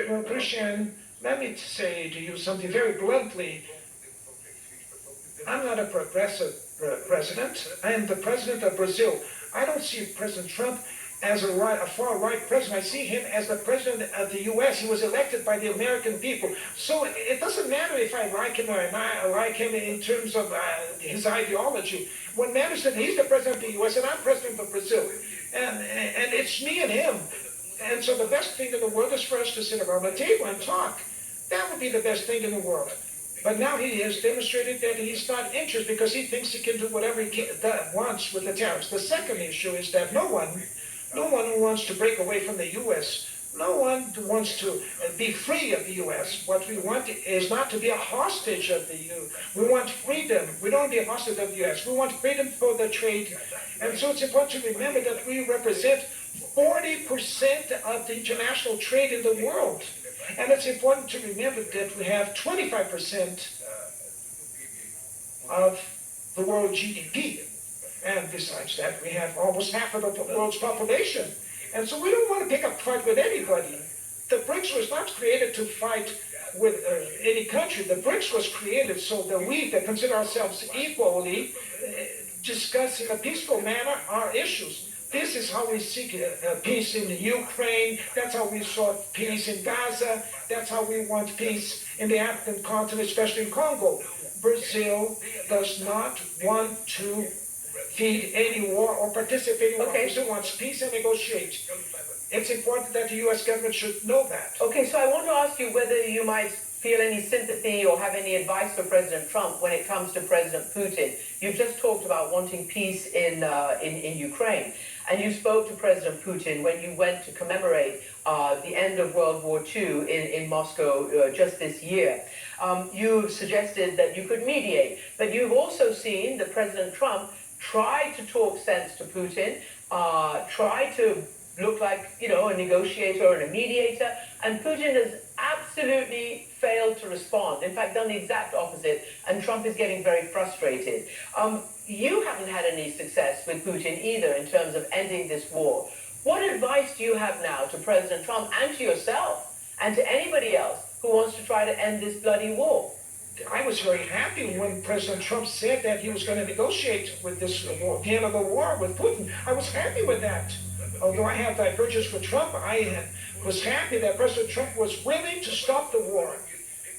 Well, Christian, let me say to you something very bluntly. I'm not a progressive president. I am the president of Brazil. I don't see President Trump as a far-right president. I see him as the president of the U.S. He was elected by the American people. So it doesn't matter if I like him or not like him in terms of his ideology. What matters is that he's the president of the U.S. and I'm president of Brazil. And it's me and him. And so the best thing in the world is for us to sit around the table and talk. That would be the best thing in the world. But now he has demonstrated that he's not interested because he thinks he can do whatever he wants with the tariffs. The second issue is that no one who wants to break away from the U.S., no one who wants to be free of the U.S. What we want is not to be a hostage of the U.S. We want freedom. We don't want to be a hostage of the U.S. We want freedom for the trade. And so it's important to remember that we represent 40% of the international trade in the world. And it's important to remember that we have 25% of the world GDP. And besides that, we have almost half of the world's population. And so we don't want to pick a fight with anybody. The BRICS was not created to fight with any country. The BRICS was created so that we that consider ourselves equally discuss in a peaceful manner our issues. This is how we seek peace in Ukraine. That's how we sought peace in Gaza. That's how we want peace in the African continent, especially in Congo. Brazil does not want to feed any war or participate in war. Brazil wants peace and negotiate. It's important that the U.S. government should know that. Okay, so I want to ask you whether you might feel any sympathy or have any advice for President Trump when it comes to President Putin. You've just talked about wanting peace in Ukraine, and you spoke to President Putin when you went to commemorate the end of World War II in Moscow just this year. You suggested that you could mediate, but you've also seen that President Trump tried to talk sense to Putin, tried to look like, a negotiator and a mediator, and Putin has absolutely failed to respond. In fact, done the exact opposite, and Trump is getting very frustrated. You haven't had any success with Putin either in terms of ending this war. What advice do you have now to President Trump and to yourself and to anybody else who wants to try to end this bloody war? I was very happy when President Trump said that he was going to negotiate with this war, the end of the war with Putin. I was happy with that. Although I have divergence with Trump, I was happy that President Trump was willing to stop the war.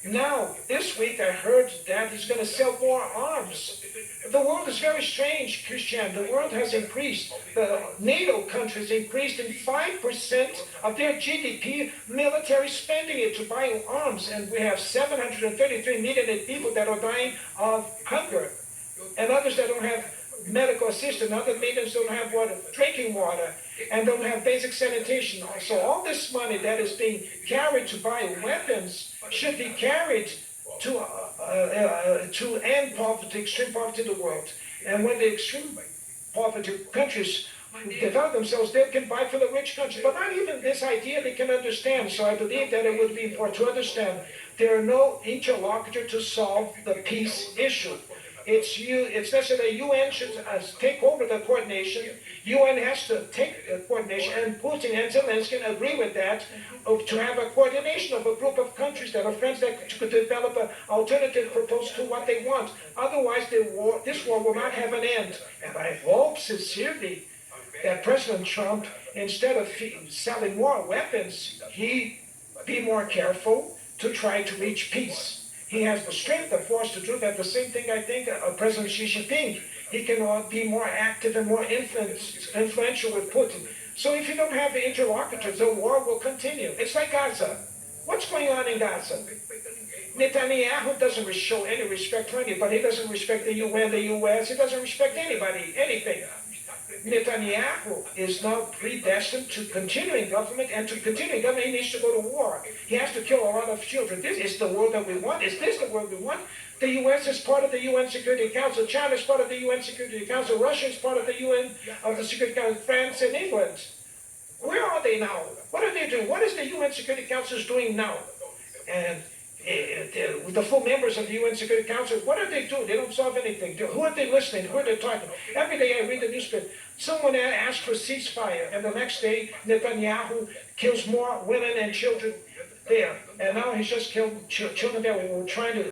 Now, this week I heard that he's going to sell more arms. The world is very strange, Christian. The world has increased. The NATO countries increased in 5% of their GDP military spending to buy arms. And we have 733 million people that are dying of hunger. And others that don't have medical assistance. Other millions don't have drinking water. And don't have basic sanitation. So all this money that is being carried to buy weapons should be carried to end poverty, extreme poverty in the world. And when the extreme poverty countries develop themselves, they can buy for the rich countries. But not even this idea they can understand. So I believe that it would be important to understand there are no interlocutor to solve the peace issue. It's necessary that UN should take over the coordination. UN has to take the coordination, and Putin and Zelensky agree with that, to have a coordination of a group of countries that are friends that could develop an alternative proposal to what they want. Otherwise, this war will not have an end. And I hope sincerely that President Trump, instead of selling more weapons, he be more careful to try to reach peace. He has the strength, the force to do that. The same thing, I think, President Xi Jinping. He can be more active and more influential with Putin. So if you don't have the interlocutors, the war will continue. It's like Gaza. What's going on in Gaza? Netanyahu doesn't show any respect for anybody. He doesn't respect the UN, the US. He doesn't respect anybody, anything. Netanyahu is now predestined to continue in government, and to continue in government, he needs to go to war. He has to kill a lot of children. This is the world that we want. Is this the world we want? The U.S. is part of the UN Security Council. China is part of the UN Security Council. Russia is part of the UN of the Security Council. France and England. Where are they now? What are they doing? What is the UN Security Council doing now? And the full members of the UN Security Council, what are they doing? They don't solve anything. Who are they listening? Who are they talking? Every day I read the newspaper. Someone asked for ceasefire, and the next day Netanyahu kills more women and children there. And now he's just killed children there. We were trying to